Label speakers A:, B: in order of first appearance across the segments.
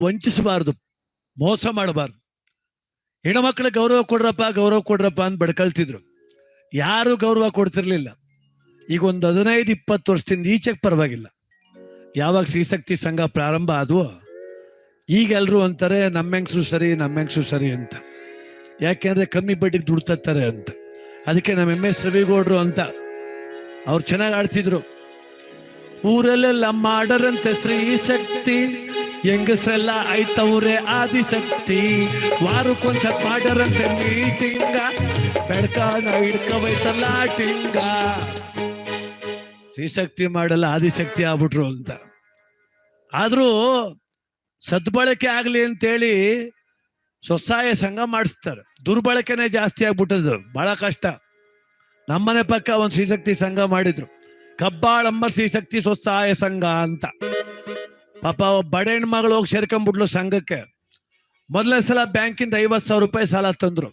A: ವಂಚಿಸಬಾರ್ದು, ಮೋಸ ಮಾಡಬಾರ್ದು. ಹೆಣ್ಮಕ್ಳು ಗೌರವ ಕೊಡ್ರಪ್ಪ ಅಂತ ಬಡ್ಕಳ್ತಿದ್ರು. ಯಾರು ಗೌರವ ಕೊಡ್ತಿರ್ಲಿಲ್ಲ. ಈಗ ಒಂದು 15-20 ವರ್ಷದಿಂದ ಈಚೆಗೆ ಪರವಾಗಿಲ್ಲ. ಯಾವಾಗ ಸ್ತ್ರೀಶಕ್ತಿ ಸಂಘ ಪ್ರಾರಂಭ ಆದ್ವೋ ಈಗೆಲ್ರು ಅಂತಾರೆ ನಮ್ಮ ಹೆಂಗಸರು ಸರಿ ಅಂತ. ಯಾಕೆಂದ್ರೆ ಕಮ್ಮಿ ಬಡ್ಡಿಗೆ ದುಡ್ಡು ತತ್ತಾರೆ ಅಂತ. ಅದಕ್ಕೆ ನಮ್ಮ MS ರವಿಗೌಡ್ರು ಅಂತ ಅವ್ರು ಚೆನ್ನಾಗಿ ಆಡ್ತಿದ್ರು. ಊರಲ್ಲೆಲ್ಲ ಮಾಡರಂತೆ ಸ್ತ್ರೀಶಕ್ತಿ, ಹೆಂಗಸ್ರೆಲ್ಲ ಆಯ್ತವ್ರೆ ಆದಿಶಕ್ತಿ, ವಾರಕ್ಕೊಂದ್ಸತ್ ಮಾಡರಂತೆ ಮೀಟಿಂಗ, ಬೆಡ್ಕಾಣ ಹಿಡ್ಕವೈತಲ್ಲ ಟಿಂಗ. ಸ್ತ್ರೀಶಕ್ತಿ ಮಾಡಲ್ಲ ಆದಿಶಕ್ತಿ ಆಗ್ಬಿಟ್ರು ಅಂತ. ಆದ್ರೂ ಸದ್ಬಳಕೆ ಆಗ್ಲಿ ಅಂತೇಳಿ ಸ್ವಸಹಾಯ ಸಂಘ ಮಾಡಿಸ್ತಾರೆ. ದುರ್ಬಳಕೆನೆ ಜಾಸ್ತಿ ಆಗ್ಬಿಟ್ಟದು, ಬಹಳ ಕಷ್ಟ. ನಮ್ಮನೆ ಪಕ್ಕ ಒಂದು ಸ್ತ್ರೀಶಕ್ತಿ ಸಂಘ ಮಾಡಿದ್ರು, ಕಬ್ಬಾಳಮ್ಮ ಸ್ತ್ರೀಶಕ್ತಿ ಸ್ವಸಹಾಯ ಸಂಘ ಅಂತ. ಪಾಪ ಬಡ ಹೆಣ್ಮಗಳು ಹೋಗಿ ಸೇರ್ಕೊಂಡ್ಬಿಟ್ಲು ಸಂಘಕ್ಕೆ. ಮೊದಲನೇ ಸಲ ಬ್ಯಾಂಕಿಂದ 50,000 ರೂಪಾಯಿ ಸಾಲ ತಂದ್ರು.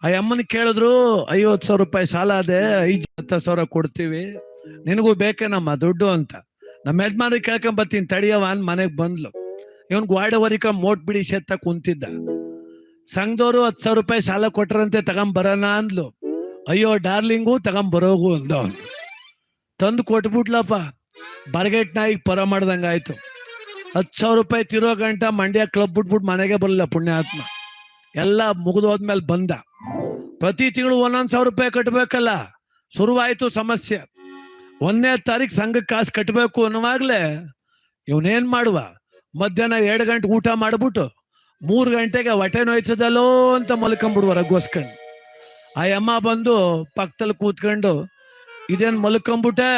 A: ಆ ಅಮ್ಮನ ಕೇಳಿದ್ರು, 50,000 ರೂಪಾಯಿ ಸಾಲ ಅದೇ, 5-10,000 ಕೊಡ್ತೀವಿ, ನಿನಗೂ ಬೇಕೇನಮ್ಮ ದುಡ್ಡು ಅಂತ. ನಮ್ಮ ಯಜಮಾನಿಗೆ ಕೇಳ್ಕೊಂಬತ್ತೀನಿ ತಡಿಯವ ಅಂತ ಮನೆಗೆ ಬಂದ್ಲು. ಇವನ್ ಗ್ವಾಡವರಿಕ ಮೋಟ್ ಬಿಡಿ ಶೆತ್ತ ಕುಂತಿದ್ದ. ಸಂಘದವರು 10,000 ರೂಪಾಯಿ ಸಾಲ ಕೊಟ್ರಂತೆ, ತಗೊಂಬರೋಣ ಅಂದ್ಲು. ಅಯ್ಯೋ ಡಾರ್ಲಿಂಗು ತಗೊಂಬರೋಗು ಅಂದ. ಅವನು ತಂದು ಕೊಟ್ಬಿಟ್ಲಪ್ಪ. ಬರ್ಗೆಟ್ ನಾಯಿಗೆ ಪರ ಮಾಡ್ದಂಗ ಆಯ್ತು. 10,000 ರೂಪಾಯಿ ತಿರೋ ಗಂಟ ಮಂಡ್ಯ ಕ್ಲಬ್ ಬಿಟ್ಬಿಟ್ಟು ಮನೆಗೆ ಬರಲಿಲ್ಲ ಪುಣ್ಯಾತ್ಮ. ಎಲ್ಲ ಮುಗಿದೋದ್ಮೇಲೆ ಬಂದ. ಪ್ರತಿ ತಿಂಗಳು 1,000 ರೂಪಾಯಿ ಕಟ್ಟಬೇಕಲ್ಲ. ಶುರುವಾಯ್ತು ಸಮಸ್ಯೆ. 1ನೇ ತಾರೀಕು ಸಂಘಕ್ಕೆ ಕಾಸು ಕಟ್ಟಬೇಕು ಅನ್ನುವಾಗ್ಲೇ ಇವನೇನ್ ಮಾಡುವ, ಮಧ್ಯಾಹ್ನ 2 ಗಂಟೆ ಊಟ ಮಾಡ್ಬಿಟ್ಟು 3 ಗಂಟೆಗೆ ಹೊಟ್ಟೆ ನೋಯ್ತದಲ್ಲೋ ಅಂತ ಮಲ್ಕೊಂಡ್ಬಿಡುವ ರಘುವಸ್ಕಂಡು. ಆ ಅಮ್ಮ ಬಂದು ಪಕ್ಕದಲ್ಲಿ ಕೂತ್ಕೊಂಡು, ಇದೇನ್ ಮಲ್ಕೊಂಡ್ಬಿಟ್ಟೆ,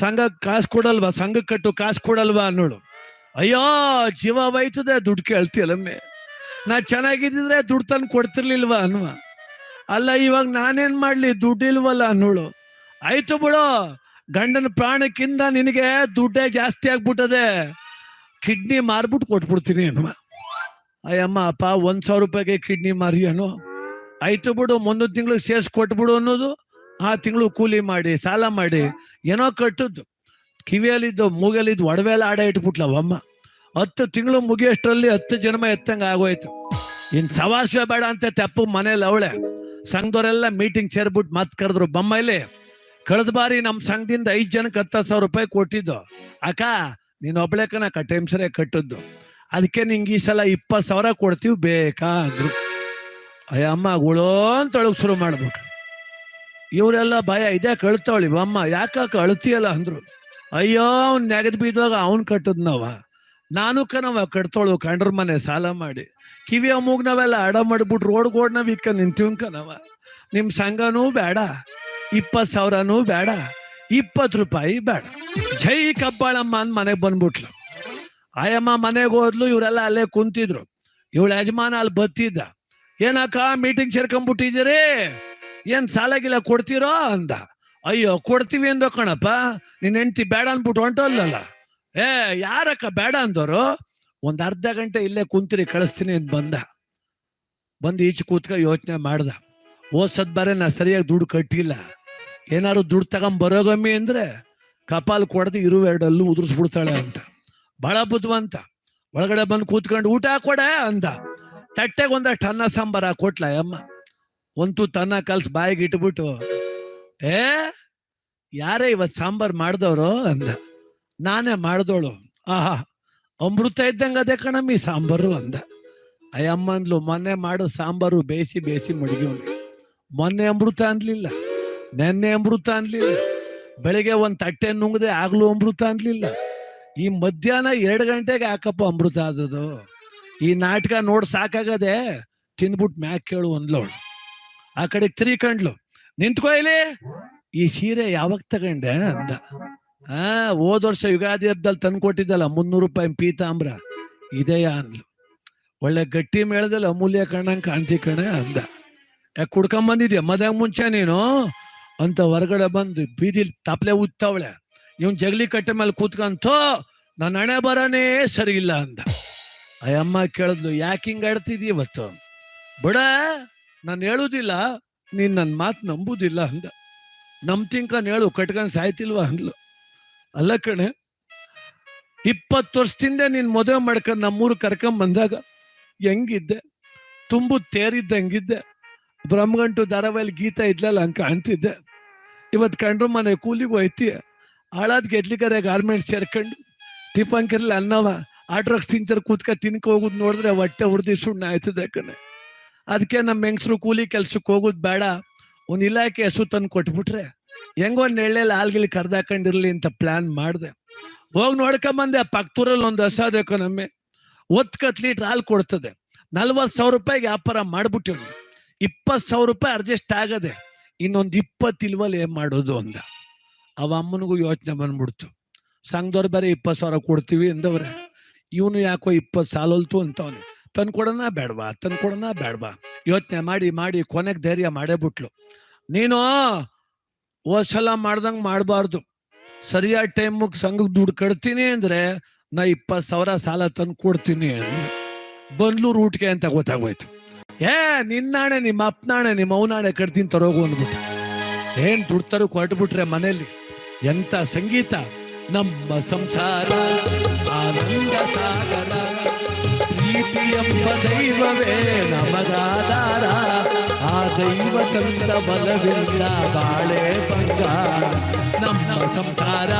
A: ಸಂಘಕ್ಕೆ ಕಾಸು ಕೊಡಲ್ವಾ, ಸಂಘಕ್ಕೆ ಕಟ್ಟು ಕಾಸು ಕೊಡಲ್ವಾ ಅನ್ನೋಳು. ಅಯ್ಯೋ ಜೀವ ಹೋಯ್ತದೆ, ದುಡ್ಡು ಕೇಳ್ತೀಯಲ್ಲಮ್ಮೆ, ನಾ ಚೆನ್ನಾಗಿದ್ದಿದ್ರೆ ದುಡ್ಡು ತಂದು ಕೊಡ್ತಿರ್ಲಿಲ್ವಾ ಅನ್ನುವ. ಅಲ್ಲ ಇವಾಗ ನಾನೇನ್ ಮಾಡ್ಲಿ, ದುಡ್ಡಿಲ್ವಲ್ಲ ಅನ್ನೋಳು. ಆಯ್ತು ಬಿಡು, ಗಂಡನ ಪ್ರಾಣಕ್ಕಿಂತ ನಿನಗೆ ದುಡ್ಡೇ ಜಾಸ್ತಿ ಆಗ್ಬಿಟ್ಟದೆ, ಕಿಡ್ನಿ ಮಾರ್ಬಿಟ್ಟು ಕೊಟ್ಬಿಡ್ತೀನಿ ಅನ್ನುವ. ಅಯ್ಯಮ್ಮ ಅಪ್ಪ 1,000 ರೂಪಾಯಿಗೆ ಕಿಡ್ನಿ ಮಾರಿ ಅನ್ನೋ. ಆಯ್ತು ಬಿಡು, ಮುಂದೊಂದು ತಿಂಗಳು ಸೇರ್ಸಿ ಕೊಟ್ಬಿಡು ಅನ್ನೋದು. ಆ ತಿಂಗಳು ಕೂಲಿ ಮಾಡಿ ಸಾಲ ಮಾಡಿ ಏನೋ ಕಟ್ಟದ್ದು. ಕಿವಿಯಲ್ಲಿದ್ದು ಮೂಗಲ್ಲಿದ್ದು ಒಡವೆ ಎಲ್ಲ ಆಡ ಇಟ್ಬಿಟ್ಲವಮ್ಮ. 10 ತಿಂಗಳು ಮುಗಿಯೋಷ್ಟರಲ್ಲಿ 10 ಜನ್ಮ ಎತ್ತಂಗ ಆಗೋಯ್ತು. ಇನ್ ಸವಾಸ ಬೇಡ ಅಂತ ತೆಪ್ಪು ಮನೇಲಿ ಅವಳೆ. ಸಂಘದವರೆಲ್ಲ ಮೀಟಿಂಗ್ ಸೇರ್ಬಿಟ್ಟು ಮತ್ ಕರೆದ್ರು. ಬೊಮ್ಮೈಲಿ ಕಳೆದ ಬಾರಿ ನಮ್ಮ ಸಂಘದಿಂದ 5 ಜನಕ್ಕೆ 10,000 ರೂಪಾಯಿ ಕೊಟ್ಟಿದ್ದು. ಅಕ್ಕ ನೀನ್ ಒಬ್ಳೆ ಕಣ ಟೈಮ್ಸರೇ ಕಟ್ಟದ್ದು, ಅದಕ್ಕೆ ನಿಂಗೆ ಈ ಸಲ 20,000 ಕೊಡ್ತೀವಿ ಬೇಕಾ ಅಂದ್ರು. ಅಯ್ಯಮ್ಮ ಗುಳೋ ಅಂತೊಳಗ್ ಶುರು ಮಾಡ್ಬಿಟ್ರು. ಇವರೆಲ್ಲ ಭಯ, ಇದೇ ಕಳ್ತಾವಳಿ ಅಮ್ಮ, ಯಾಕ ಅಳ್ತಿಯಲ್ಲ ಅಂದ್ರು. ಅಯ್ಯೋ ಅವ್ನ್ ನೆಗದ್ ಬಿದ್ದಾಗ ಅವ್ನ್ ಕಟ್ಟದ್ನವ, ನಾನು ಕಣವ ಕಟ್ತೋಳು ಕಂಡ್ರ ಮನೆ ಸಾಲ ಮಾಡಿ. ಕಿವಿಯ ಮೂಗ್ ನಾವೆಲ್ಲ ಅಡ ಮಾಡ್ಬಿಟ್ಟು ರೋಡ್ಗೋಡ್ನಾವ್ ಇಟ್ಕೊಂಡು ನಿಂತೀವ್ ಕಣವ. ನಿಮ್ ಸಂಘನೂ ಬೇಡ, 20,000ನೂ ಬೇಡ, 20 ರೂಪಾಯಿ ಬೇಡ, ಜೈ ಕಬ್ಬಾಳಮ್ಮ ಅಂತ ಮನೆಗೆ ಬಂದ್ಬಿಟ್ಲು. ಆಯಮ್ಮ ಮನೆಗೆ ಹೋದ್ಲು. ಇವರೆಲ್ಲ ಅಲ್ಲೇ ಕುಂತಿದ್ರು. ಇವಳ ಯಜಮಾನ ಅಲ್ಲಿ ಬತ್ತಿದ್ದ. ಏನಕ್ಕ ಮೀಟಿಂಗ್ ಸೇರ್ಕೊಂಡ್ಬಿಟ್ಟಿದ್ದೀರಿ, ಏನ್ ಸಾಲಾಗಿಲ್ಲ ಕೊಡ್ತೀರೋ ಅಂದ. ಅಯ್ಯೋ ಕೊಡ್ತೀವಿ ಅಂದೋ ಕಣಪ್ಪ, ನಿನ್ ಹೆಂಡ್ತಿ ಬೇಡ ಅಂದ್ಬಿಟ್ಟು ಹೊಂಟೋಲ್ಲಲ್ಲ. ಯಾರಕ್ಕ ಬೇಡ ಅಂದವರು? ಒಂದ್ ಅರ್ಧ ಗಂಟೆ ಇಲ್ಲೇ ಕುಂತಿರಿ ಕಳಿಸ್ತೀನಿ ಅಂತ ಬಂದು ಈಚೆ ಕೂತ್ಕ ಯೋಚನೆ ಮಾಡ್ದ. ಓದ್ಸದ್ ಬಾರೆ ನಾ ಸರಿಯಾಗಿ ದುಡ್ಡು ಕಟ್ಟಿಲ್ಲ, ಏನಾದ್ರು ದುಡ್ಡು ತಗೊಂಬರೋಗಮ್ಮಿ ಅಂದ್ರೆ ಕಪಾಲ್ ಕೊಡದು 2 ಉದುರಿಸ್ಬಿಡ್ತಾಳೆ ಅಂತ. ಬಹಳ ಬುದ್ಧಿವಂತ. ಒಳಗಡೆ ಬಂದು ಕೂತ್ಕೊಂಡು ಊಟ ಕೊಡೆ ಅಂದ. ತಟ್ಟೆಗೆ ಒಂದಷ್ಟು ಅನ್ನ ಸಾಂಬಾರ ಕೊಟ್ಲ ಅಮ್ಮ. ಒಂದು ತನ್ನ ಕಲ್ಸ್ ಬಾಯಿಗೆ ಇಟ್ಬಿಟ್ಟು, ಯಾರೇ ಇವತ್ತು ಸಾಂಬಾರ್ ಮಾಡ್ದವ್ರು ಅಂದ. ನಾನೇ ಮಾಡ್ದೋಳು. ಆಹಾ ಅಮೃತ ಇದ್ದಂಗ ಅದೇ ಕಣಮ್ಮಿ ಸಾಂಬಾರು ಅಂದ. ಅಯ್ಯಮ್ಮ ಅಂದ್ಲು, ಮೊನ್ನೆ ಮಾಡೋ ಸಾಂಬಾರು ಬೇಯಿಸಿ ಮಡಗಿವ್ನಿ. ಮೊನ್ನೆ ಅಮೃತ ಅನ್ಲಿಲ್ಲ, ನೆನ್ನೆ ಅಮೃತ ಅನ್ಲಿಲ್ಲ, ಬೆಳಿಗ್ಗೆ ಒಂದು ತಟ್ಟೆ ನುಂಗದೆ ಆಗ್ಲೂ ಅಮೃತ ಅನ್ಲಿಲ್ಲ. ಈ ಮಧ್ಯಾಹ್ನ 2 ಗಂಟೆಗೆ ಯಾಕಪ್ಪ ಅಮೃತ ಆದದು? ಈ ನಾಟಕ ನೋಡ್ ಸಾಕಾಗದೆ ತಿನ್ಬಿಟ್ಟು ಮ್ಯಾಕ್ ಕೇಳು ಅಂದ್ಲವಳು. ಆ ಕಡೆಗೆ ತಿರ್ಕಂಡ್ಲು. ನಿಂತ್ಕೋ ಇಲ್ಲಿ, ಈ ಸೀರೆ ಯಾವಾಗ ತಗೊಂಡೆ ಅಂದ. ಹೋದ ವರ್ಷ ಯುಗಾದಿ ಹಬ್ಬದಲ್ಲಿ ತಂದು ಕೊಟ್ಟಿದ್ದಲ್ಲ 300 ರೂಪಾಯಿ ಪೀತಾಂಬ್ರ, ಇದೆಯಾ ಅಂದ್ಲು. ಒಳ್ಳೆ ಗಟ್ಟಿ ಮೇಳದಲ್ಲಿ ಅಮೂಲ್ಯ ಕಣ್ಣಂಗೆ ಕಾಣ್ತಿ ಕಣೆ ಅಂದ. ಯಾಕೆ ಕುಡ್ಕೊಂಬಂದಿದ್ಯಾ ಮದ್ಯಾಗ ಮುಂಚೆ ನೀನು ಅಂತ ಹೊರಗಡೆ ಬಂದು ಬೀದಿಲಿ ತಪ್ಲೆ ಉತ್ತವಳೆ. ಇವನ್ ಜಗಲಿ ಕಟ್ಟೆ ಮೇಲೆ ಕೂತ್ಕಂತೋ ನನ್ನ ಹಣೆ ಬರನೇ ಸರಿ ಇಲ್ಲ ಅಂದ. ಅಯ್ಯಮ್ಮ ಕೇಳಿದ್ಲು, ಯಾಕೆ ಹಿಂಗ ಆಡ್ತಿದ್ಯ ಇವತ್ತು? ಬಿಡ, ನಾನು ಹೇಳುದಿಲ್ಲ, ನೀನ್ ನನ್ನ ಮಾತು ನಂಬುದಿಲ್ಲ ಅಂದ. ನಂಬ್ತಿಂಕನ್ ಹೇಳು, ಕಟ್ಕೊಂಡ್ ಸಾಯ್ತಿಲ್ವಾ ಅಂದ್ಲು. ಅಲ್ಲ ಕಣೆ, 20 ವರ್ಷದಿಂದ ನೀನ್ ಮದುವೆ ಮಾಡ್ಕೊಂಡು ನಮ್ಮೂರು ಕರ್ಕೊಂಡ್ ಬಂದಾಗ ಹೆಂಗಿದ್ದೆ? ತುಂಬು ತೇರಿದ್ದಂಗಿದ್ದೆ. ಬ್ರಹ್ಮಗಂಟು ಧಾರಾವಾಹಿಲಿ ಗೀತಾ ಇದ್ಲಲ್ಲ ಹಂಗೆ ಕಾಣ್ತಿದ್ದೆ. ಇವತ್ತು ಕಂಡ್ರು ಮನೆ ಕೂಲಿಗೆ ಹೋಯ್ತಿ, ಹಾಳಾದ್ ಗೆದ್ಲಿಕರೆ ಗಾರ್ಮೆಂಟ್ಸ್ ಸೇರ್ಕೊಂಡು ಟಿಫನ್ಕಿರ್ಲಿ ಅನ್ನವ ಆಡ್ರಕ್ಸ್ ತಿಂಚರ್ ಕೂತ್ಕ ತಿನ್ಕ ಹೋಗುದು ನೋಡಿದ್ರೆ ಹೊಟ್ಟೆ ಹುರ್ದಿ ಸುಣ್ಣ ಆಯ್ತದೆ ಕಣೆ. ಅದಕ್ಕೆ ನಮ್ಮ ಹೆಂಗಸರು ಕೂಲಿ ಕೆಲ್ಸಕ್ಕೆ ಹೋಗುದು ಬೇಡ, ಒಂದು ಇಲಾಖೆ ಹೆಸರು ತಂದು ಕೊಟ್ಬಿಟ್ರೆ ಹೆಂಗೋ ನೆಳ್ಳೆಲ್ಲ ಹಾಲ್ಗಿಲಿ ಕರ್ದಾಕೊಂಡಿರ್ಲಿ ಅಂತ ಪ್ಲಾನ್ ಮಾಡಿದೆ. ಹೋಗಿ ನೋಡ್ಕೊಂಬಂದೆ. ಪಕ್ಕದೂರಲ್ಲಿ ಒಂದು ಹಸದ ನಮ್ಮೆ 10 ಲೀಟರ್ ಹಾಲು ಕೊಡ್ತದೆ. 40,000 ರೂಪಾಯಿಗೆ ವ್ಯಾಪಾರ ಮಾಡ್ಬಿಟ್ಟಿವ್ನು. 20,000 ರೂಪಾಯಿ ಅಡ್ಜಸ್ಟ್ ಆಗದೆ, ಇನ್ನೊಂದು 20 ಇಲ್ವಲ್ಲಿ ಏನ್ ಮಾಡೋದು ಅಂದ. ಅವ ಅಮ್ಮನಿಗೂ ಯೋಚನೆ ಬಂದ್ಬಿಡ್ತು. ಸಂಘದವ್ರು ಬೇರೆ 20,000 ಕೊಡ್ತೀವಿ ಅಂದವ್ರೆ, ಇವನು ಯಾಕೋ 20 ಸಾಲಲ್ತು ಅಂತವನು. ತಂದ್ಕೊಡೋಣ ಬೇಡವಾ ಯೋಚನೆ ಮಾಡಿ ಮಾಡಿ ಕೊನೆಗೆ ಧೈರ್ಯ ಮಾಡೇ ಬಿಟ್ಲು. ನೀನು ಹೋದ್ಸಲ ಮಾಡ್ದಂಗೆ ಮಾಡಬಾರ್ದು, ಸರಿಯಾದ ಟೈಮಿಗೆ ಸಂಘಕ್ಕೆ ದುಡ್ಡು ಕಟ್ತೀನಿ ಅಂದ್ರೆ ನಾ 20,000 ಸಾಲ ತಂದು ಕೊಡ್ತೀನಿ ಅಂದ್ರೆ ಬಂದ್ಲು ರೂಟ್ಗೆ ಅಂತ ಗೊತ್ತಾಗೋಯ್ತು. ನಿನ್ನಾಣೆ, ನಿಮ್ಮ ಅಪ್ಪನಾಣೆ, ನಿಮ್ಮ ಅವನಾಣೆ ಕಟ್ತೀನಿ ತರೋಗು ಅಂದ್ಬಿಟ್ಟು ಏನ್ ದುಡ್ಡು ಕೊಟ್ಬಿಟ್ರೆ ಮನೇಲಿ. ಎಂತ ಸಂಗೀತ! ನಮ್ಮ ಸಂಸಾರ ಆನಂದ ಸಾಗರ, ಪ್ರೀತಿ ಎಂಬ ದೈವವೇ ನಮಗಾಧಾರ, ಆ ದೈವ ತಂದ ಬಲವಿಲ್ಲ ಬಾಳೆ ಬಂಗಾರ, ನಮ್ಮ ಸಂಸಾರ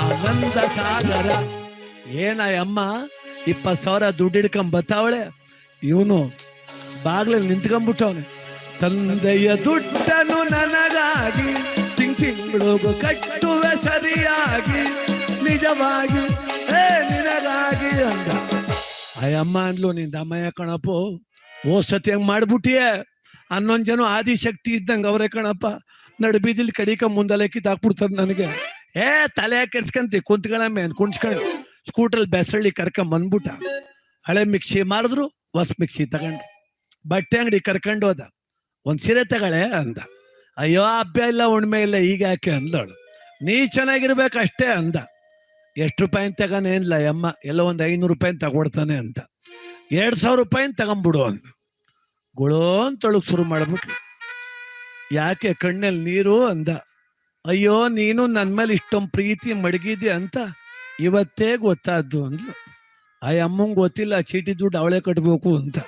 A: ಆನಂದ ಸಾಗರ. ಅಮ್ಮ 20,000 ದುಡ್ಡು ಹಿಡ್ಕೊಂಡ್ ಬತ್ತಾವಳೆ, ಇವನು ಬಾಗ್ಲಲ್ಲಿ ನಿಂತ್ಕೊಂಡ್ಬಿಟ್ಟವನೆ. ತಂದೆಯ ದುಡ್ಡನ್ನು ನನಗಾಗಿ ತಿಂಗಳಿಗೂ ಕಟ್ಟುವೆ ಸರಿಯಾಗಿ, ನಿಜವಾಗಿ ನಿನಗಾಗಿ ಅಂದ. ಅಯ್ಯಮ್ಮ ಅಂದ್ಲು, ನಿಂದ ಅಮ್ಮಯ್ಯ ಕಣಪ್ಪು, ಸತಿ ಹಂಗ್ ಮಾಡ್ಬಿಟ್ಟಿಯೇ. 11 ಜನ ಆದಿಶಕ್ತಿ ಇದ್ದಂಗೆ ಅವರೇ ಕಣಪ್ಪ, ನಡುಬೀದಿಲ್ ಕಡಿಕ ಮುಂದಲೆ ಕಿತ್ತಾಕ್ಬಿಡ್ತಾರೆ ನನಗೆ. ತಲೆ ಕೆಡ್ಸ್ಕಂತಿ ಕುಂತ್ಗಳಮ್ಮೆ ಅಂತ ಕುಣ್ಸ್ಕೊಂಡು ಸ್ಕೂಟ್ರಲ್ಲಿ ಬೆಸಳ್ಳಿ ಕರ್ಕೊಂಡ್ ಬಂದ್ಬಿಟ್ಟ. ಹಳೆ ಮಿಕ್ಸಿ ಮಾರಿದ್ರು, ಹೊಸ ಮಿಕ್ಸಿ ತಗೊಂಡ್ರು. ಬಟ್ಟೆ ಅಂಗಡಿ ಕರ್ಕೊಂಡು ಹೋದ. ಒಂದ್ ಸೀರೆ ತಗೊಳ್ಳೆ ಅಂದ. ಅಯ್ಯೋ ಹಬ್ಬ ಇಲ್ಲ ಉಣ್ಮೆ ಇಲ್ಲ ಈಗ ಯಾಕೆ ಅಂದಳು. ನೀ ಚೆನ್ನಾಗಿರ್ಬೇಕಷ್ಟೇ ಅಂದ. ಎಷ್ಟು ರೂಪಾಯಿನ ತಗೋನೇನಿಲ್ಲ ಅಮ್ಮ, ಎಲ್ಲ ಒಂದು 500 ರೂಪಾಯಿನ ತಗೊಡ್ತಾನೆ ಅಂತ. 2,000 ರೂಪಾಯಿನ ತಗೊಂಬಿಡು ಅಂದ. ಗುಳೋನ್ ತೊಳಗ್ ಶುರು ಮಾಡ್ಬಿಟ್ಲು. ಯಾಕೆ ಕಣ್ಣಲ್ಲಿ ನೀರು ಅಂದ. ಅಯ್ಯೋ ನೀನು ನನ್ನ ಮೇಲೆ ಇಷ್ಟೊಂದು ಪ್ರೀತಿ ಮಡಗಿದ್ದೆ ಅಂತ ಇವತ್ತೇ ಗೊತ್ತಾದ್ದು ಅಂದ್ಲು. ಅಮ್ಮಂಗೆ ಗೊತ್ತಿಲ್ಲ ಚೀಟಿ ದುಡ್ಡು ಅವಳೇ ಕಟ್ಬೇಕು ಅಂತ.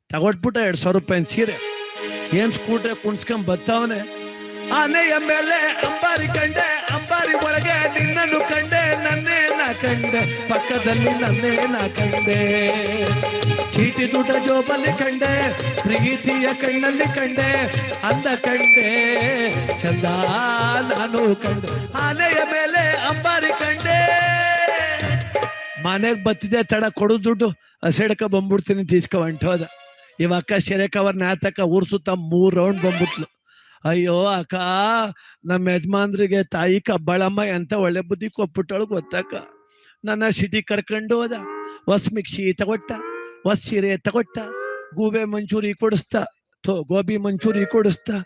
A: ತಗೊಟ್ಬಿಟ್ಟ 2,000 ರೂಪಾಯಿನ ಸೀರೆ. ಏನ್ ಸ್ಕೂಟ್ರೆ ಕುಣ್ಸ್ಕೊಂಡ್ ಬತ್ತವನೆ. ಆನೆಯ ಮೇಲೆ ಅಂಬಾರಿ ಕಂಡೆ, ಅಂಬಾರಿ ಒಳಗೆ ನಿನ್ನನ್ನು ಕಂಡೆ, ನನ್ನೇ ನಾ ಕಂಡೆ, ಪಕ್ಕದಲ್ಲಿ ನನ್ನೇ ನಾ ಕಂಡೆ, ಚೀಟಿ ದುಡ್ಡ ಜೋಬಲ್ಲಿ ಕಂಡೆ, ಪ್ರೀತಿಯ ಕಣ್ಣಲ್ಲಿ ಕಂಡೆ, ಅಂದ ಕಂಡೆ, ಚಂದ ನಾನು ಕಂಡೆ, ಆನೆಯ ಮೇಲೆ ಅಂಬಾರಿ ಕಂಡೆ. ಮನೆಗೆ ಬತ್ತಿದೆ ತಡ ಕೊಡು ದುಡ್ಡು, ಹಸೆಡ್ಕ ಬಂದ್ಬಿಡ್ತೀನಿ ತೀಸ್ಕೊ ಹೊಂಟೋದ. ಇವ ಅಕ್ಕ ಸೆರೆಕವರ್ ನಾತಕ ಊರ್ ಸುತ್ತ 3 ರೌಂಡ್ ಬಂದ್ಬಿಟ್ಲು. ಅಯ್ಯೋ ಅಕ್ಕ, ನಮ್ಮ ಯಜಮಾನ್ರಿಗೆ ತಾಯಿ ಕಬ್ಬಳಮ್ಮ ಎಂತ ಒಳ್ಳೆ ಬುದ್ಧಿ ಕೊಟ್ಬಿಟ್ಟಳು ಗೊತ್ತಕ್ಕ. ನನ್ನ ಸಿಟಿ ಕರ್ಕೊಂಡು ಹೋದ. ಹೊಸ ಮಿಕ್ಸಿ ತಗೊಟ್ಟ, ಹೊಸ ಸೀರೆ ತಗೊಟ್ಟ, ಗೂಬೆ ಮಂಚೂರಿ ಕೊಡಿಸ್ತಾ, ಗೋಬಿ ಮಂಚೂರಿ ಕೊಡಿಸ್ತಾ,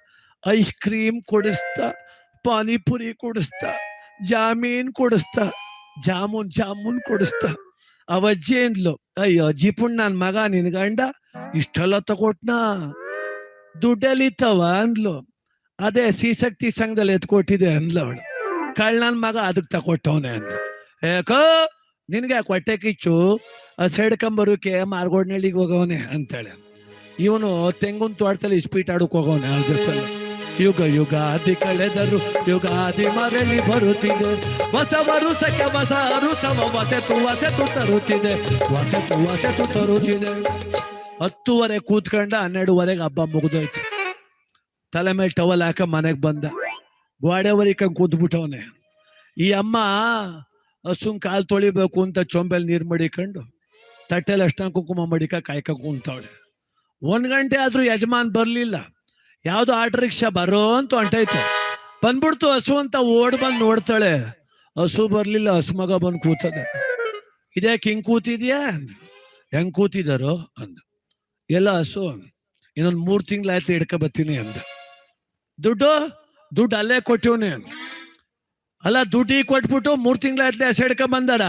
A: ಐಸ್ ಕ್ರೀಮ್ ಕೊಡಿಸ್ತಾ, ಪಾನಿಪುರಿ ಕೊಡಿಸ್ತಾ, ಜಾಮೀನ್ ಕೊಡಿಸ್ತಾ, ಜಾಮೂನ್ ಕೊಡಿಸ್ತಾ. ಅವಜ್ಜಿ ಅಂದ್ಲು, ಅಯ್ಯೋ ಜಿಪುಣ್ ನನ್ ಮಗ ನಿನ್ ಗಂಡ ಇಷ್ಟೆಲ್ಲ ತಗೊಟ್ನಾ, ದುಡ್ಡಲ್ಲಿತ್ತವ ಅಂದ್ಲು. ಅದೇ ಶ್ರೀಶಕ್ತಿ ಸಂಘದಲ್ಲಿ ಎತ್ಕೊಟ್ಟಿದೆ ಅಂದ್ಲು ಅವಳು. ಕಳ್ಳನ್ ಮಗ ಅದಕ್ಕೆ ತಗೊಟ್ಟವನೆ ಅಂದ್ಲು. ಯಾಕೋ ನಿನ್ಗೆ ಕೊಟ್ಟೆ ಕಿಚ್ಚು, ಸೈಡ್ಕಂಬರೋಕೆ ಮಾರ್ಗೋಡ್ನಳ್ಳಿಗೆ ಹೋಗವನೆ ಅಂತೇಳಿ. ಇವನು ತೆಂಗುನ್ ತೋಟದಲ್ಲಿ ಇಸ್ಪೀಟ್ ಆಡಕ್ ಹೋಗವನೆ. ಅವ್ರ ಜೊತೆ ಯುಗ ಯುಗಾದಿ ಕಳೆದರು ಯುಗಾದಿ ಮರಳಿ ಬರುತ್ತಿದೆ, ಹೊಸ ವರುಷಕ್ಕೆ ಹೊಸ ಋಷವ ಹೊಸತು ತರುತ್ತಿದೆ, ಹೊಸತು ತರುತ್ತಿದೆ. 10:30 ಕೂತ್ಕೊಂಡ, 12:30 ಹಬ್ಬ ಮುಗಿದೋಯ್ತು. ತಲೆ ಮೇಲೆ ಟವಲ್ ಹಾಕ ಮನೆಗೆ ಬಂದ. ಗೋಡೆವರಿಕಂಗೆ ಕೂತ್ಬಿಟ್ಟವನೆ. ಈ ಅಮ್ಮ ಹಸುನ್ ಕಾಲು ತೊಳಿಬೇಕು ಅಂತ ಚೊಂಬೆಲ್ ನೀರು ಮಡಿಕೊಂಡು ತಟ್ಟೆಲಿ ಅಷ್ಟನ ಕುಂಕುಮ ಮಡಿಕ ಕಾಯ್ಕ ಕುಂತವಳೆ. 1 ಗಂಟೆ ಆದ್ರೂ ಯಜಮಾನ್ ಬರ್ಲಿಲ್ಲ. ಯಾವ್ದೋ ಆಟೋ ರಿಕ್ಷಾ ಬರೋ ಅಂತ ಹೊಂಟಾಯ್ತು. ಬಂದ್ಬಿಡ್ತು ಹಸು ಅಂತ ಓಡ್ ಬಂದು ನೋಡ್ತಾಳೆ. ಹಸು ಬರ್ಲಿಲ್ಲ. ಹಸು ಮಗ ಬಂದು ಕೂತದೆ. ಇದ್ಯಾಕೆ ಹಿಂಗ್ ಕೂತಿದ್ಯಾ ಅಂದ. ಹೆಂಗ್ ಕೂತಿದಾರೋ ಅಂದ. ಎಲ್ಲ ಹಸು, ಇನ್ನೊಂದು 3 ತಿಂಗಳಾಯ್ತು ಹಿಡ್ಕ ಬತ್ತೀನಿ ಅಂದ. ದುಡ್ಡು ಅಲ್ಲೇ ಕೊಟ್ಟಿವ್ನಿ. ಅಲ್ಲ ದುಡ್ಡಿಗೆ ಕೊಟ್ಬಿಟ್ಟು 3 ತಿಂಗಳಾಯ್ತಲೆ ಹಸ ಹಿಡ್ಕ ಬಂದಾರ.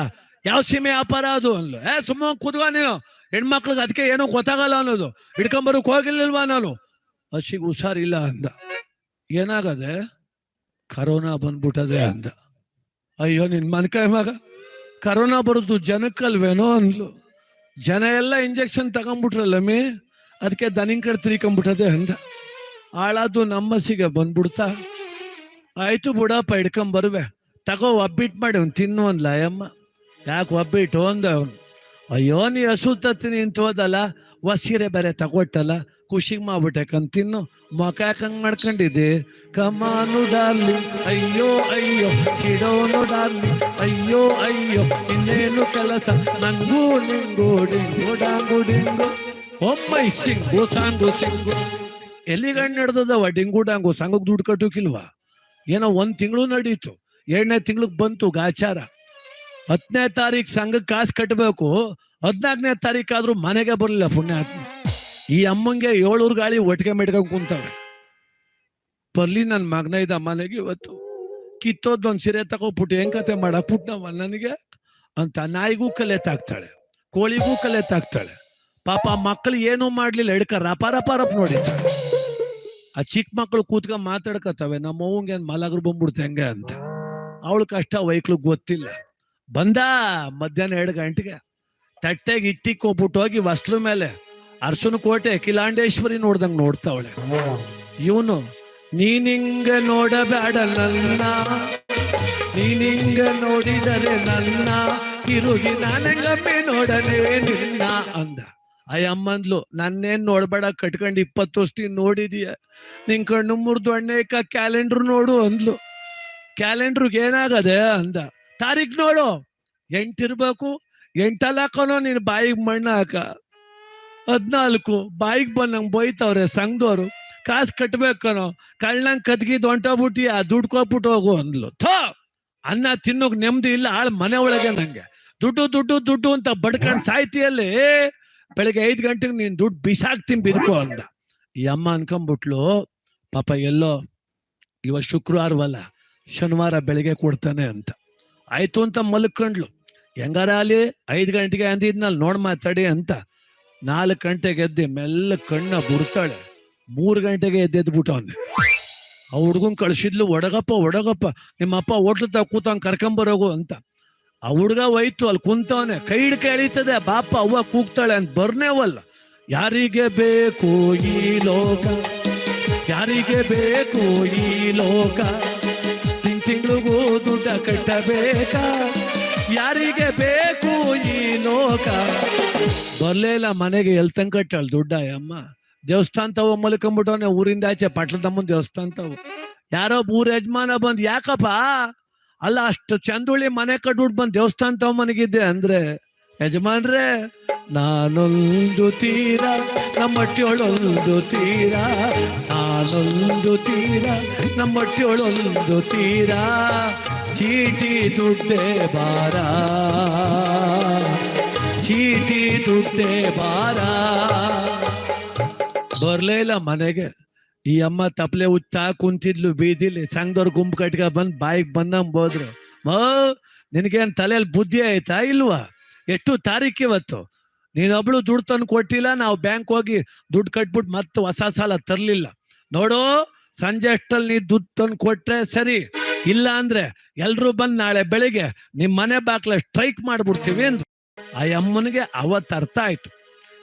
A: ಯಾವ ಸೀಮೆ ವ್ಯಾಪಾರ ಅದು ಅಂದ್ಲು. ಸುಮ್ಮ ಕೂತ್ವ ನೀನು, ಹೆಣ್ಮಕ್ಳಿಗೆ ಅದಕ್ಕೆ ಏನೋ ಗೊತ್ತಾಗಲ್ಲ ಅನ್ನೋದು, ಹಿಡ್ಕೊಂಬರಕ್ ಹೋಗಿರ್ಲಿಲ್ವಾ ನಾನು, ಹಸಿಗೆ ಹುಷಾರಿಲ್ಲ ಅಂದ. ಏನಾಗದೆ? ಕರೋನಾ ಬಂದ್ಬಿಟ್ಟದೆ ಅಂದ. ಅಯ್ಯೋ ನಿನ್ ಮನ್ಕಾಯಿ ಮಗ, ಕರೋನಾ ಬರೋದು ಜನಕ್ಕಲ್ವೇನೋ ಅಂದ್ಲು. ಜನ ಎಲ್ಲ ಇಂಜೆಕ್ಷನ್ ತಗೊಂಡ್ಬಿಟ್ರಲ್ಲಮ್ಮಿ, ಅದಕ್ಕೆ ದನಿಂಗ್ ಕಡೆ ತಿರ್ಕೊಂಬಿಟ್ಟದೆ ಅಂದ. ಹಾಳಾದು ನಮ್ಮಸಿಗೆ ಬಂದ್ಬಿಡ್ತಾ. ಆಯ್ತು ಬಿಡಪ್ಪ, ಹಿಡ್ಕೊಂಬರುವೆ, ತಗೋ ಒಬ್ಬಿಟ್ಟು ಮಾಡಿ ಅವ್ನು ತಿನ್ನು ಅಂದ್ಲ ಅಯ್ಯಮ್ಮ. ಯಾಕೆ ಒಬ್ಬಿಟ್ಟು ಅಂದ ಅವನು. ಅಯ್ಯೋ ನೀ ಹಸು ತತ್ತೀನಿ ಅಂತ ಹೋದಲ್ಲ, ಸೀರೆ ಬೇರೆ ತಗೊಟ್ಟಲ್ಲ, ಖುಷಿಗೆ ಮಾಡ್ಬಿಟ್ಟೆ ಕಣ್, ತಿನ್ನು. ಮೊಕ ಯಾಕಂಗ್ ಮಾಡ್ಕೊಂಡಿದ್ದೆ? ಕಮಾನು ಡಾರ್ಲಿಂಗ್, ಅಯ್ಯೋ ಅಯ್ಯೋ ಸಿಡೋನು ಡಾರ್ಲಿಂಗ್, ಅಯ್ಯೋ ಅಯ್ಯೋ ಇನ್ನೇನು ಕೆಲಸ ನಂಗೂ ನಿಂಗು ಡಿಂಗು ಡಾಂಗು ಡಿಂಗು ಒಮ್ಮೈ ಸಿಂಗು ಸಾಂಗು ಸಿಂಗು. ಎಲ್ಲಿಗಂಡು ನಡೆದವ ಡಿಂಗು ಡಾಂಗು? ಸಂಘಕ್ಕೆ ದುಡ್ಡು ಕಟ್ಟೋಕಿಲ್ವಾ? ಏನೋ 1 ತಿಂಗಳು ನಡೀತು, 2ನೇ ತಿಂಗ್ಳಿಗೆ ಬಂತು ಗಾಚಾರ. 10ನೇ ತಾರೀಕು ಸಂಘಕ್ಕೆ ಕಾಸು ಕಟ್ಟಬೇಕು, 14ನೇ ತಾರೀಕಾದ್ರೂ ಮನೆಗೆ ಬರಲಿಲ್ಲ ಪುಣ್ಯಾತ್ಮ. ಈ ಅಮ್ಮಂಗೆ 7 ಗಾಳಿ ಒಟ್ಟಿಗೆ ಮೆಟ್ಕೊಂಡು ಕುಂತವೆ. ಬರ್ಲಿ ನನ್ನ ಮಗನ ಇದ್ದ ಮನೆಗೆ ಇವತ್ತು ಕಿತ್ತೋದೊಂದು ಸೀರೆ ತಗೋಬಿಟ್ಟು ಹೆಂಗ್ ಕತೆ ಮಾಡಾಕ್ಬಿಟ್ನವ ನನಗೆ ಅಂತ. ನಾಯಿಗೂ ಕಲೆ ತಾಕ್ತಾಳೆ, ಕೋಳಿಗೂ ಕಲೆ ತಾಕ್ತಾಳೆ. ಪಾಪ ಮಕ್ಕಳು ಏನೂ ಮಾಡ್ಲಿಲ್ಲ, ಹಿಡ್ಕ ರಪ ರಪ ರಪ್ ನೋಡಿರ್ತಾಳೆ. ಆ ಚಿಕ್ಕ ಮಕ್ಕಳು ಕೂತ್ಕೊಂಡ್ ಮಾತಾಡ್ಕತ್ತವೆ, ನಮ್ಮ ಅವ್ವಂಗೆ ಮಲಗರು ಬಂದ್ಬಿಡ್ತೆ ಹೆಂಗೆ ಅಂತ. ಅವಳು ಕಷ್ಟ ವೈಕ್ಳು ಗೊತ್ತಿಲ್ಲ. ಬಂದ ಮಧ್ಯಾಹ್ನ 2 ಗಂಟೆಗೆ ತಟ್ಟೆಗೆ ಇಟ್ಟಿಕ್ಕೋಗ್ಬಿಟ್ಟು ಹೋಗಿ ವಸ್ಲು ಮೇಲೆ ಅರ್ಶನ ಕೋಟೆ ಕಿಲಾಂಡೇಶ್ವರಿ ನೋಡ್ದಂಗ್ ನೋಡ್ತಾವಳೆ. ಇವನು ನೀನಿಂಗ ನೋಡಬೇಡ ನನ್ನ, ನೀನಿಂಗ ನೋಡಿದರೆ ನನ್ನ, ತಿರುಗಿ ನಾನಂಗಮ್ಮೆ ನೋಡಲೇ ನಿನ್ನ ಅಂದ. ಅಯ್ಯಮ್ಮಂದ್ಲು, ನನ್ನೇನ್ ನೋಡ್ಬೇಡ, ಕಟ್ಕೊಂಡು 20 ವರ್ಷ ನೋಡಿದೀಯ, ನಿನ್ ಕಣ್ಣು ಮುರಿದು ಅಣ್ಣೇಕ ಕ್ಯಾಲೆಂಡ್ರು ನೋಡು ಅಂದ್ಲು. ಕ್ಯಾಲೆಂಡ್ರಿಗೆ ಏನಾಗದೆ ಅಂದ. ತಾರೀಖ್ ನೋಡು, 8 ಇರ್ಬೇಕು, 8 ಅಲ್ಲಾಕನೋ ನೀನ್ ಬಾಯಿಗೆ ಮಣ್ಣ ಹಾಕ. 14 ಬಾಯಿಗೆ ಬಂದಂಗ್ ಬೈತವ್ರೆ ಸಂಘದವ್ರು, ಕಾಸು ಕಟ್ಬೇಕನೋ, ಕಳ್ಳಂಗ್ ಕತ್ಗಿದ್ ಹೊಂಟೋಗ್ಬಿಟ್ಟಿ, ಆ ದುಡ್ಡು ಕೊಟ್ಬಿಟ್ಟು ಹೋಗು ಅಂದ್ಲು. ಥೋ, ಅನ್ನ ತಿನ್ನೋಕ್ ನೆಮ್ಮದಿ ಇಲ್ಲ ಆಳ್ ಮನೆ ಒಳಗೆ. ನಂಗೆ ದುಡ್ಡು ದುಡ್ಡು ದುಡ್ಡು ಅಂತ ಬಡ್ಕೊಂಡ್ ಸಾಯ್ತಿಯಲ್ಲಿ, ಬೆಳಿಗ್ಗೆ 5 ಗಂಟೆಗೆ ನೀನ್ ದುಡ್ಡು ಬಿಸಾಕ್ತೀನಿ ಬಿದ್ಕೋ ಅಂದ. ಈ ಅಮ್ಮ ಅನ್ಕೊಂಬಿಟ್ಲು, ಪಾಪ ಎಲ್ಲೋ ಇವತ್ತು ಶುಕ್ರವಾರವಲ್ಲ, ಶನಿವಾರ ಬೆಳಿಗ್ಗೆ ಕೊಡ್ತಾನೆ ಅಂತ. ಆಯ್ತು ಅಂತ ಮಲ್ಕೊಂಡ್ಲು. ಹೆಂಗಾರ ಅಲ್ಲಿ 5 ಗಂಟೆಗೆ ಅಂದಿದ್ನಲ್ಲಿ ನೋಡ್ ಮಾತಾಡಿ ಅಂತ. 4 ಗಂಟೆಗೆ ಎದ್ದಿ ಮೆಲ್ಲ ಕಣ್ಣ ಬಿಡ್ತಾಳೆ. 3 ಗಂಟೆಗೆ ಎದ್ದೆದ್ಬಿಟ್ಟವನ್ನೆ. ಆ ಹುಡ್ಗನ್ ಕಳ್ಸಿದ್ಲು, ಒಡಗಪ್ಪ ನಿಮ್ಮಪ್ಪ ಹೋಟ್ಲು ತ ಕೂತಂಗ್ ಕರ್ಕೊಂಬರೋಗು ಅಂತ. ಆ ಹುಡ್ಗ ಹೋಯ್ತು, ಅಲ್ಲಿ ಕುಂತವನೆ, ಕೈ ಹಿಡ್ಕ ಎಳಿತದೆ, ಬಾಪ ಅವ್ವ ಕೂಗ್ತಾಳೆ ಅಂತ. ಬರ್ನೇವಲ್ಲ. ಯಾರಿಗೆ ಬೇಕು ಈ ಲೋಕ, ಯಾರಿಗೆ ಬೇಕು ಈ ಲೋಕ, ತಿಂಗಳಿಗೂ ದುಡ್ಡ ಕಟ್ಟಬೇಕ, ಯಾರಿಗೆ ಬೇಕು ಈ ಲೋಕ. ಬರ್ಲೇಲ್ಲ ಮನೆಗೆ, ಎಲ್ ತಂಗ ಕಟ್ಟಾಳ ದುಡ್ಡ ಅಮ್ಮ. ದೇವಸ್ಥಾನ ತಗೋ ಮಲ್ಕೊಂಡ್ಬಿಟ್ಟವನೆ, ಊರಿಂದ ಆಚೆ ಪಟ್ಲದಮ್ಮನ ದೇವಸ್ಥಾನ ತಗೋ. ಯಾರೋ ಊರ ಯಜಮಾನ ಬಂದ್, ಯಾಕಪ್ಪ ಅಲ್ಲ ಅಷ್ಟು ಚಂದುಳ್ಳಿ ಮನೆ ಕಟ್ಬಿಟ್ಟು ಬಂದ್ ದೇವಸ್ಥಾನ ತಗೋ ಮನೆಗಿದ್ದೆ ಅಂದ್ರೆ, ಯಜಮಾನ್ರೆ ನಾನೊಂದು ತೀರ ನಮ್ಮಟ್ಟಿಯೊಳೊಂದು ತೀರ, ನಾನೊಂದು ತೀರ ನಮ್ಮಟ್ಟಿಯೊಳೊಂದು ತೀರ, ಚೀಟಿ ದುಡ್ಡೇ ಬಾರ, ಚೀಟಿ ದುಡ್ಡೇ ಬಾರ. ಬರ್ಲೇ ಇಲ್ಲ ಮನೆಗೆ. ಈ ಅಮ್ಮ ತಪ್ಲೆ ಉತ್ತಾ ಕುಂತಿದ್ಲು ಬೀದಿಲಿ. ಸಂಘದವ್ರ ಗುಂಪು ಕಟ್ಕ ಬಂದ್ ಬಾಯಿಗೆ ಬಂದಂಗ್ ಬೋದ್ರು. ನಿನಗೇನ್ ತಲೆಯಲ್ಲಿ ಬುದ್ಧಿ ಆಯ್ತಾ ಇಲ್ವಾ? ಎಷ್ಟು ತಾರೀಕು ಇವತ್ತು? ನೀನೊಬ್ಳು ದುಡ್ಡು ತಂದು ಕೊಟ್ಟಿಲ್ಲ, ನಾವು ಬ್ಯಾಂಕ್ ಹೋಗಿ ದುಡ್ಡು ಕಟ್ಬಿಟ್ಟು ಮತ್ತೆ ಹೊಸ ಸಾಲ ತರ್ಲಿಲ್ಲ. ನೋಡು, ಸಂಜೆ ಅಷ್ಟಲ್ಲಿ ನೀ ದುಡ್ಡು ತಂದು ಕೊಟ್ರೆ ಸರಿ, ಇಲ್ಲ ಅಂದ್ರೆ ಎಲ್ರು ಬಂದ್ ನಾಳೆ ಬೆಳಿಗ್ಗೆ ನಿಮ್ ಮನೆ ಬಾಕ್ಲ ಸ್ಟ್ರೈಕ್ ಮಾಡ್ಬಿಡ್ತೀವಿ ಅಂದ್ರು. ಆ ಅಮ್ಮನಿಗೆ ಅವತ್ತು ಅರ್ಥ ಆಯ್ತು,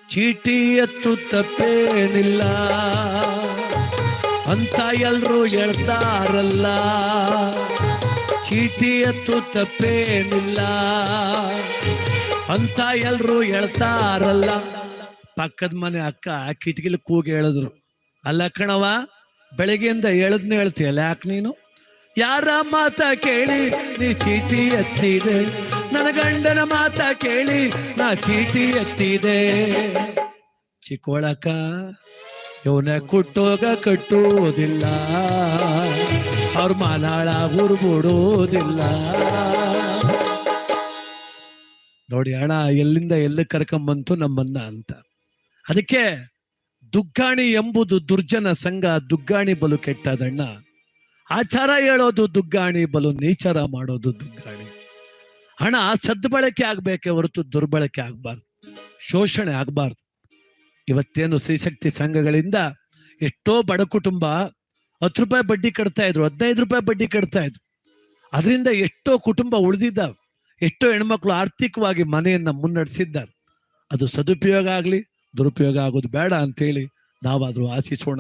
A: ಚೀಟಿ ಎತ್ತು ತಪ್ಪೇನಿಲ್ಲ ಅಂತ ಎಲ್ರು ಹೇಳ್ತಾರಲ್ಲ, ಚೀಟಿ ಎತ್ತು ತಪ್ಪೇನಿಲ್ಲ ಅಂತ ಎಲ್ರು ಹೇಳ್ತಾರಲ್ಲ. ಪಕ್ಕದ ಮನೆ ಅಕ್ಕ ಕಿಟಕಿಲಿ ಕೂಗಿ ಹೇಳಿದ್ರು, ಅಲ್ಲ ಕಣವ, ಬೆಳಗ್ಗೆಯಿಂದ ಹೇಳದ್ನೇ ಹೇಳ್ತೀಯಲ್ಲ ಯಾಕೆ ನೀನು? ಯಾರ ಮಾತ ಕೇಳಿ ನೀ ಚೀಟಿ ಎತ್ತಿದೆ, ನನ್ನ ಗಂಡನ ಮಾತ ಕೇಳಿ ನಾ ಚೀಟಿ ಎತ್ತಿದೆ. ಚಿಕ್ಕೋಳಕ್ಕ, ಇವನ ಕುಟ್ಟೋಗ ಕಟ್ಟುವುದಿಲ್ಲ, ಅವ್ರ ಮಾನಾಳ ಉರ್ಬಿಡೋದಿಲ್ಲ. ನೋಡಿ ಹಣ ಎಲ್ಲಿಂದ ಎಲ್ಲಿ ಕರ್ಕೊಂಬಂತು ನಮ್ಮನ್ನ ಅಂತ. ಅದಕ್ಕೆ ದುಗ್ಗಾಣಿ ಎಂಬುದು ದುರ್ಜನ ಸಂಘ, ದುಗ್ಗಾಣಿ ಬಲು ಕೆಟ್ಟದಣ್ಣ. ಆಚಾರ ಹೇಳೋದು ದುಗ್ಗಾಣಿ, ಬಲು ನೀಚಾರ ಮಾಡೋದು ದುಗ್ಗಾಣಿ. ಹಣ ಸದ್ಬಳಕೆ ಆಗ್ಬೇಕೆ ಹೊರತು ದುರ್ಬಳಕೆ ಆಗ್ಬಾರ್ದು, ಶೋಷಣೆ ಆಗ್ಬಾರ್ದು. ಇವತ್ತೇನು ಸ್ತ್ರೀಶಕ್ತಿ ಸಂಘಗಳಿಂದ ಎಷ್ಟೋ ಬಡ ಕುಟುಂಬ 10 ರೂಪಾಯಿ ಬಡ್ಡಿ ಕಟ್ತಾ ಇದ್ರು, 15 ರೂಪಾಯಿ ಬಡ್ಡಿ ಕಟ್ತಾ ಇದ್ರು. ಅದರಿಂದ ಎಷ್ಟೋ ಕುಟುಂಬ ಉಳಿದಿದ್ದಾವೆ, ಎಷ್ಟೋ ಹೆಣ್ಮಕ್ಳು ಆರ್ಥಿಕವಾಗಿ ಮನೆಯನ್ನ ಮುನ್ನಡೆಸಿದ್ದಾರೆ. ಅದು ಸದುಪಯೋಗ ಆಗಲಿ ದುರುಪಯೋಗ ಆಗೋದು ಬೇಡ ಅಂತೇಳಿ ನಾವಾದರೂ ಆಶಿಸೋಣ.